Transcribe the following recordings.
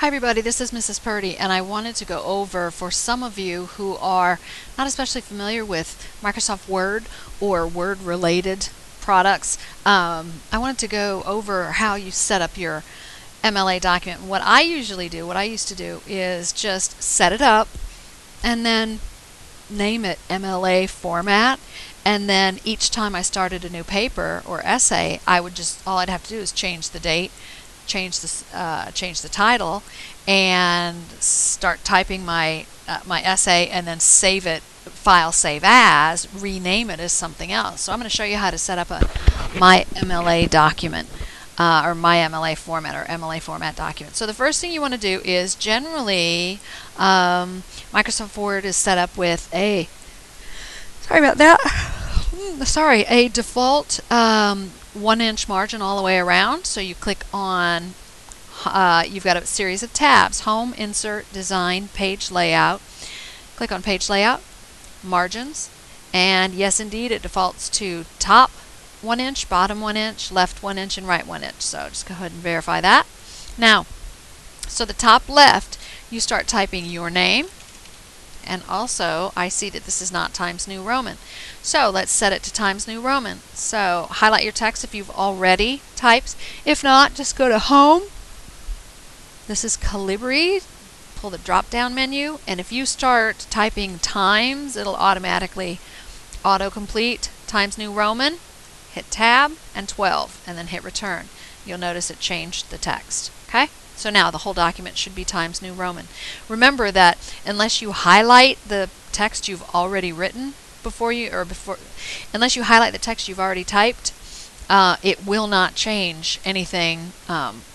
Hi everybody, this is Mrs. Purdy, and I wanted to go over, for some of you who are not especially familiar with Microsoft Word or Word-related products, I wanted to go over how you set up your MLA document. What I usually do, what I used to do, is just set it up and then name it MLA format, and then each time I started a new paper or essay, all I'd have to do is change the date, change the title, and start typing my essay, and then save it, file save as, rename it as something else. So I'm going to show you how to set up my MLA document, or my MLA format, or MLA format document. So the first thing you want to do is, generally Microsoft Word is set up with a default 1-inch margin all the way around. So you click on, you've got a series of tabs: Home, Insert, Design, Page Layout. Click on Page Layout, Margins, and yes indeed it defaults to top 1-inch, bottom 1-inch, left 1-inch, and right 1-inch. So just go ahead and verify that. Now, so the top left, you start typing your name, and also I see that this is not Times New Roman. So let's set it to Times New Roman. So highlight your text if you've already typed. If not, just go to Home. This is Calibri. Pull the drop down menu, and if you start typing Times, it'll automatically autocomplete Times New Roman. Hit Tab and 12 and then hit Return. You'll notice it changed the text. Okay? So now the whole document should be Times New Roman. Remember that unless you highlight the text you've already written unless you highlight the text you've already typed, it will not change anything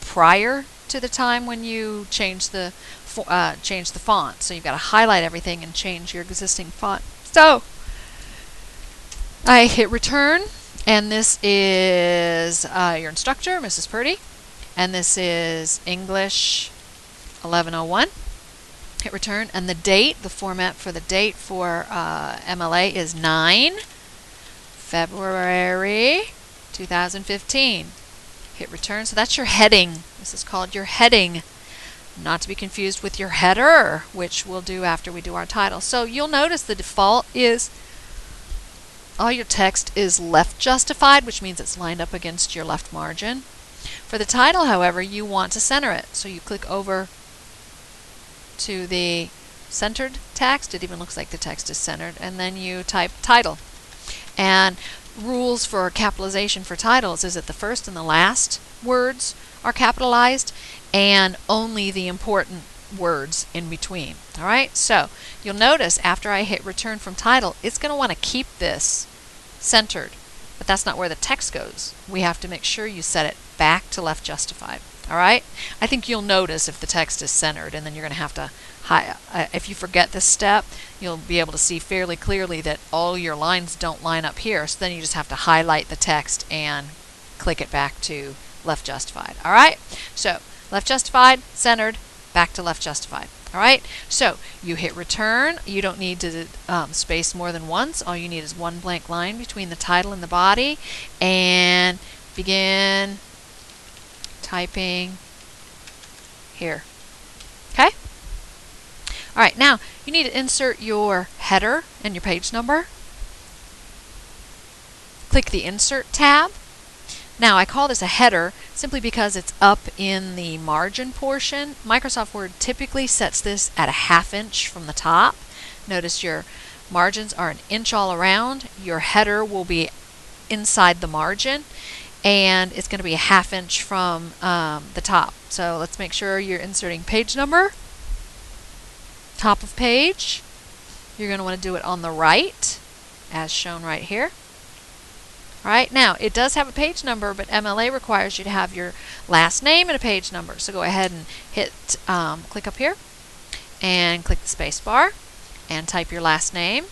prior to the time when you change the font. So you've got to highlight everything and change your existing font. So I hit Return, and this is your instructor, Mrs. Purdy, and this is English 1101. Hit Return, and the date, the format for the date for MLA is 9 February 2015. Hit Return. So that's your heading. This is called your heading, not to be confused with your header, which we'll do after we do our title. So you'll notice the default is all your text is left justified, which means it's lined up against your left margin. For the title, however, you want to center it. So you click over to the centered text. It even looks like the text is centered. And then you type title. And rules for capitalization for titles is that the first and the last words are capitalized, and only the important words in between. Alright, so you'll notice after I hit Return from title, it's going to want to keep this centered, but that's not where the text goes. We have to make sure you set it back to left justified. Alright, I think you'll notice if the text is centered, and then you're going to have to if you forget this step, you'll be able to see fairly clearly that all your lines don't line up here. So then you just have to highlight the text and click it back to left justified. Alright, so left justified, centered, back to left justified. Alright, so you hit Return. You don't need to space more than once. All you need is one blank line between the title and the body, and begin typing here. Okay? Alright, now you need to insert your header and your page number. Click the Insert tab. Now I call this a header simply because it's up in the margin portion. Microsoft Word typically sets this at a 1/2 inch from the top. Notice your margins are 1 inch all around. Your header will be inside the margin, and it's going to be a 1/2 inch from the top. So let's make sure you're inserting page number, top of page. You're going to want to do it on the right, as shown right here. Alright, now it does have a page number, but MLA requires you to have your last name and a page number. So go ahead and hit click up here and click the space bar and type your last name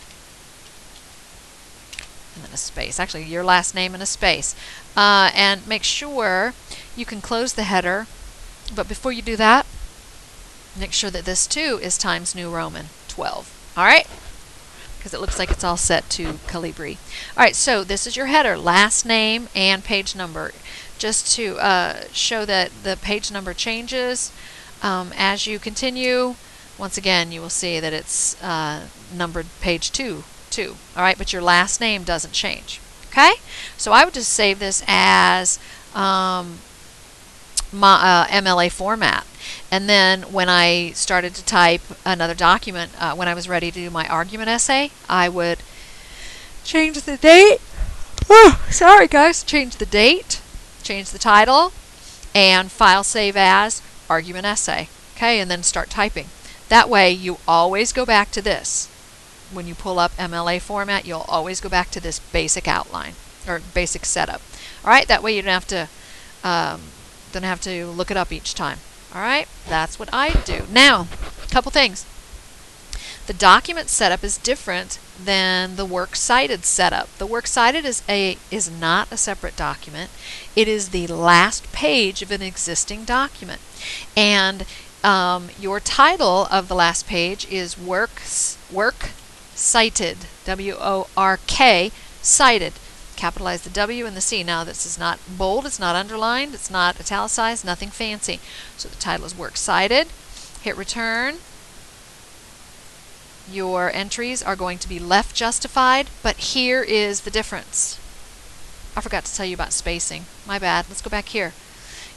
and then a space. Actually, your last name and a space. And make sure you can close the header, but before you do that, make sure that this too is Times New Roman 12. Alright? Because it looks like it's all set to Calibri. Alright, so this is your header, last name and page number. Just to show that the page number changes, As you continue, once again, you will see that it's numbered page 2. All right, but your last name doesn't change. Okay, so I would just save this as my MLA format. And then when I started to type another document, when I was ready to do my argument essay, I would change the date. Oh, sorry guys. Change the date, change the title, and file save as argument essay. Okay, and then start typing. That way you always go back to this. When you pull up MLA format, you'll always go back to this basic outline or basic setup. All right, that way you don't have to look it up each time. All right, that's what I do. Now, a couple things. The document setup is different than the works cited setup. The works cited is not a separate document. It is the last page of an existing document, and your title of the last page is work cited, W-O-R-K, cited. Capitalize the W and the C. Now this is not bold, it's not underlined, it's not italicized, nothing fancy. So the title is works cited. Hit return. Your entries are going to be left justified, but here is the difference. I forgot to tell you about spacing. My bad. Let's go back here.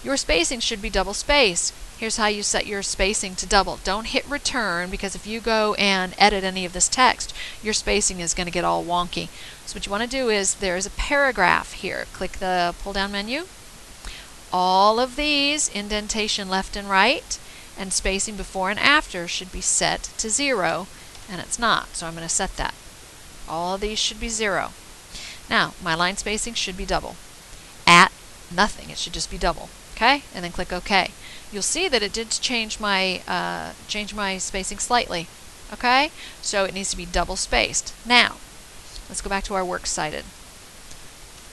Your spacing should be double spaced. Here's how you set your spacing to double. Don't hit return, because if you go and edit any of this text, your spacing is going to get all wonky. So what you want to do is, there's a paragraph here. Click the pull down menu. All of these, indentation left and right, and spacing before and after should be set to 0, and it's not. So I'm going to set that. All of these should be 0. Now, my line spacing should be double. At nothing, it should just be double. Okay, and then click OK. You'll see that it did change my spacing slightly. Okay, so it needs to be double spaced. Now, let's go back to our works cited.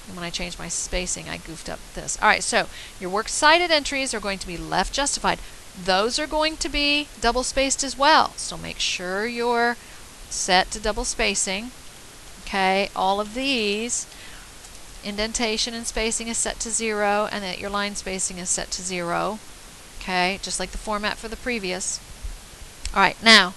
And when I changed my spacing, I goofed up this. All right, so your works cited entries are going to be left justified. Those are going to be double spaced as well. So make sure you're set to double spacing. Okay, all of these, indentation and spacing is set to 0, and that your line spacing is set to 0. Okay, just like the format for the previous. All right, now,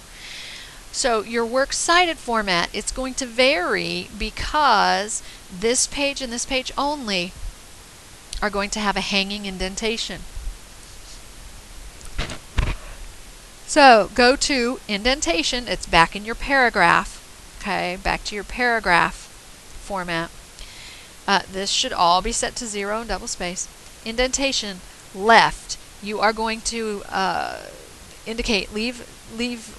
so your works cited format, it's going to vary because this page and this page only are going to have a hanging indentation. So go to indentation, it's back in your paragraph. Okay, back to your paragraph format. This should all be set to 0 and double space. Indentation left, you are going to indicate, leave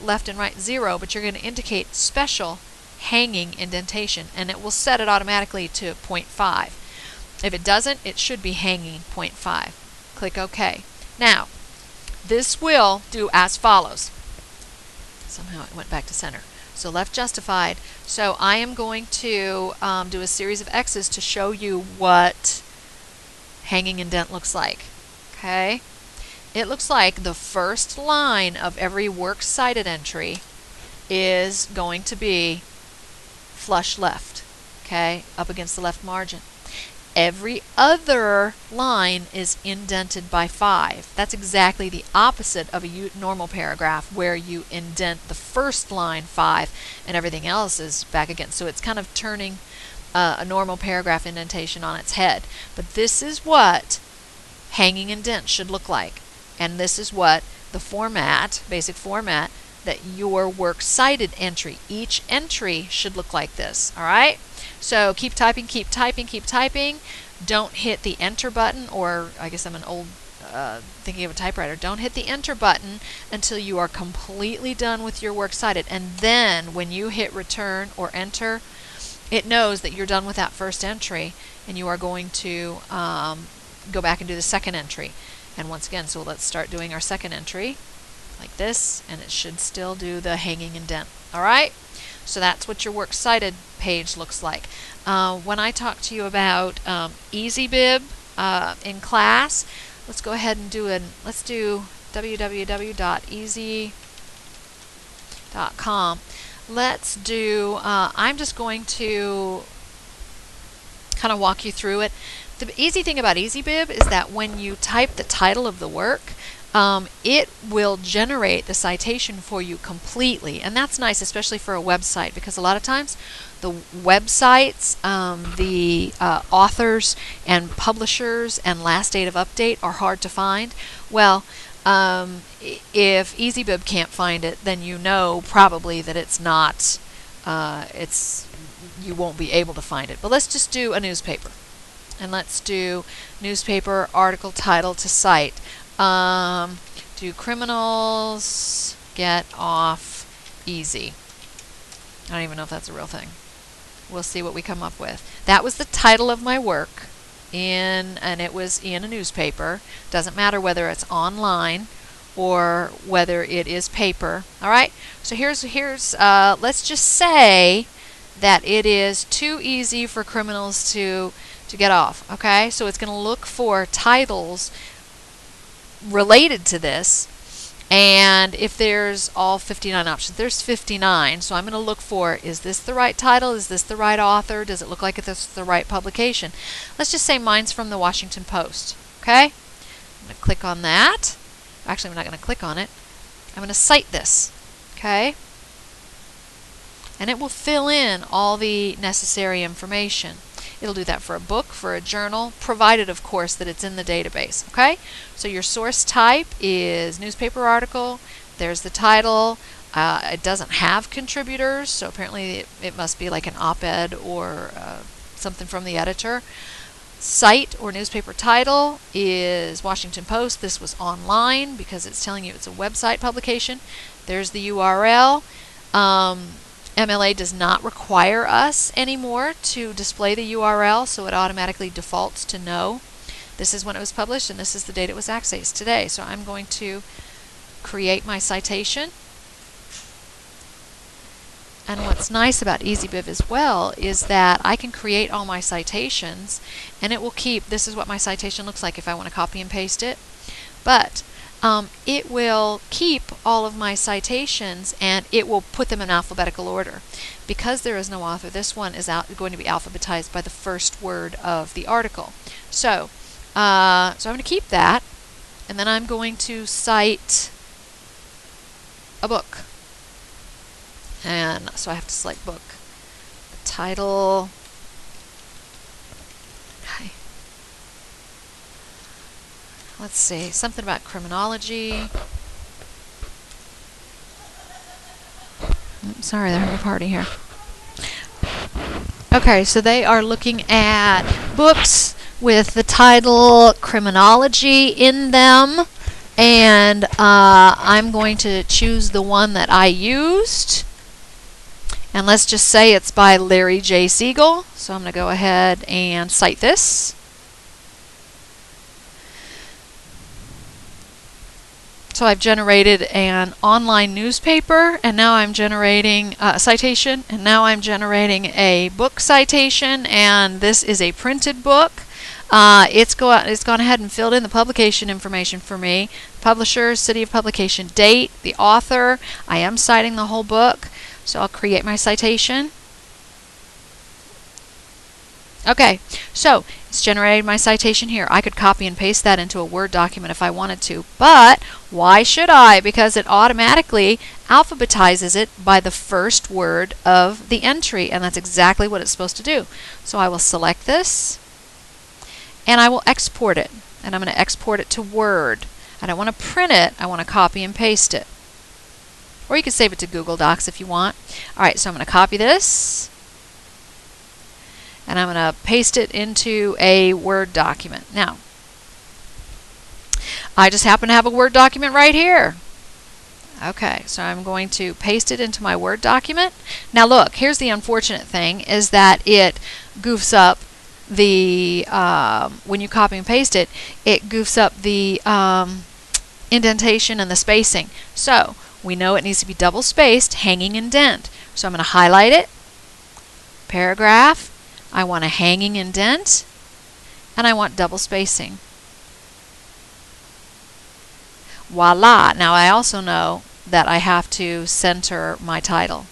left and right 0, but you're going to indicate special hanging indentation, and it will set it automatically to 0.5. If it doesn't, it should be hanging 0.5. Click OK. Now, this will do as follows. Somehow it went back to center. So left justified. So I am going to do a series of X's to show you what hanging indent looks like. Okay? It looks like the first line of every works cited entry is going to be flush left. Okay? Up against the left margin. Every other line is indented by 5. That's exactly the opposite of a normal paragraph, where you indent the first line 5 and everything else is back again. So it's kind of turning a normal paragraph indentation on its head. But this is what hanging indent should look like. And this is what the format, basic format, that your works cited entry, each entry should look like this. All right? So keep typing, keep typing, keep typing. Don't hit the enter button, or I guess I'm an old thinking of a typewriter. Don't hit the enter button until you are completely done with your works cited. And then when you hit return or enter, it knows that you're done with that first entry, and you are going to go back and do the second entry. And once again, so let's start doing our second entry like this, and it should still do the hanging indent. All right? So that's what your works cited page looks like. When I talk to you about EasyBib in class, let's go ahead and let's do www.easy.com. Let's do, I'm just going to kind of walk you through it. The easy thing about EasyBib is that when you type the title of the work, it will generate the citation for you completely. And that's nice, especially for a website, because a lot of times the websites, the authors and publishers and last date of update are hard to find. Well, if EasyBib can't find it, then you know probably that it's not, you won't be able to find it. But let's just do a newspaper. And let's do newspaper article title to cite. Do criminals get off easy? I don't even know if that's a real thing. We'll see what we come up with. That was the title of my work, and it was in a newspaper. Doesn't matter whether it's online or whether it is paper. All right. So here's let's just say that it is too easy for criminals to get off. Okay. So it's going to look for titles related to this, and if there's all 59 options, there's 59, so I'm going to look for, is this the right title, is this the right author, does it look like this is the right publication? Let's just say mine's from the Washington Post. Okay, I'm going to click on that. Actually, I'm not going to click on it. I'm going to cite this. Okay, and it will fill in all the necessary information. It'll do that for a book, for a journal, provided, of course, that it's in the database. Okay? So your source type is newspaper article. There's the title. It doesn't have contributors, so apparently it must be like an op-ed or something from the editor. Site or newspaper title is Washington Post. This was online because it's telling you it's a website publication. There's the URL. MLA does not require us anymore to display the URL, so it automatically defaults to no. This is when it was published, and this is the date it was accessed today. So I'm going to create my citation. And what's nice about EasyBib as well is that I can create all my citations, and it will keep, this is what my citation looks like if I want to copy and paste it. But it will keep all of my citations, and it will put them in alphabetical order. Because there is no author, this one is going to be alphabetized by the first word of the article. So I'm going to keep that, and then I'm going to cite a book. And so I have to select book. The title. Okay. Let's see, something about criminology. Sorry, they're having a party here. Okay, so they are looking at books with the title criminology in them, and I'm going to choose the one that I used. And let's just say it's by Larry J. Siegel. So I'm going to go ahead and cite this. So I've generated an online newspaper, and now I'm generating a citation, and now I'm generating a book citation, and this is a printed book. It's gone ahead and filled in the publication information for me. Publisher, city of publication, date, the author. I am citing the whole book, so I'll create my citation. Okay, so it's generated my citation here. I could copy and paste that into a Word document if I wanted to, but why should I? Because it automatically alphabetizes it by the first word of the entry, and that's exactly what it's supposed to do. So I will select this, and I will export it, and I'm going to export it to Word. I don't want to print it, I want to copy and paste it. Or you can save it to Google Docs if you want. Alright, so I'm going to copy this, and I'm going to paste it into a Word document. Now, I just happen to have a Word document right here. Okay, so I'm going to paste it into my Word document. Now look, here's the unfortunate thing, is that it goofs up the, when you copy and paste it, it goofs up the indentation and the spacing. So, we know it needs to be double spaced, hanging indent. So I'm going to highlight it, paragraph, I want a hanging indent, and I want double spacing. Voila! Now I also know that I have to center my title.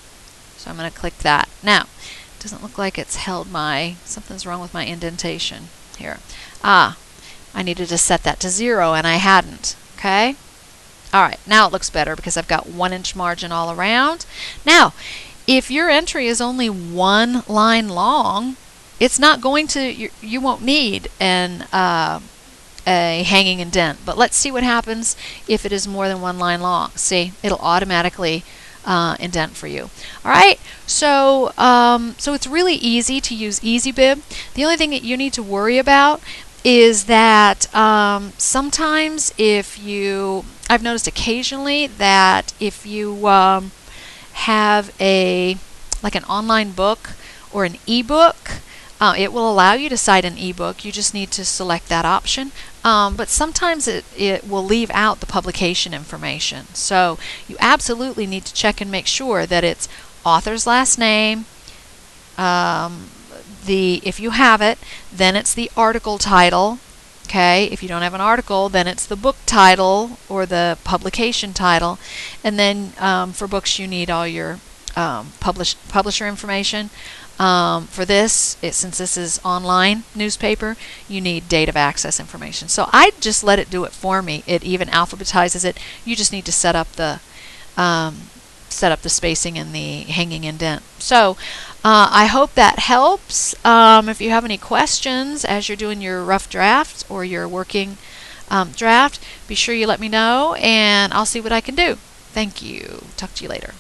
So I'm going to click that. Now, it doesn't look like it's held something's wrong with my indentation here. I needed to set that to 0, and I hadn't. Okay? Alright, now it looks better because I've got 1-inch margin all around. Now, if your entry is only 1 line long, it's not going to, you won't need a hanging indent. But let's see what happens if it is more than 1 line long. See, it'll automatically indent for you. Alright, so it's really easy to use EasyBib. The only thing that you need to worry about is that sometimes I've noticed occasionally that if you have like an online book or an ebook, it will allow you to cite an ebook. You just need to select that option. But sometimes it will leave out the publication information. So you absolutely need to check and make sure that it's author's last name. If you have it, then it's the article title. Okay, if you don't have an article, then it's the book title or the publication title. And then for books, you need all your publisher information. For this, since this is online newspaper, you need date of access information. So I just let it do it for me. It even alphabetizes it. You just need to set up the spacing and the hanging indent. So I hope that helps. If you have any questions as you're doing your rough draft or your working draft, be sure you let me know and I'll see what I can do. Thank you. Talk to you later.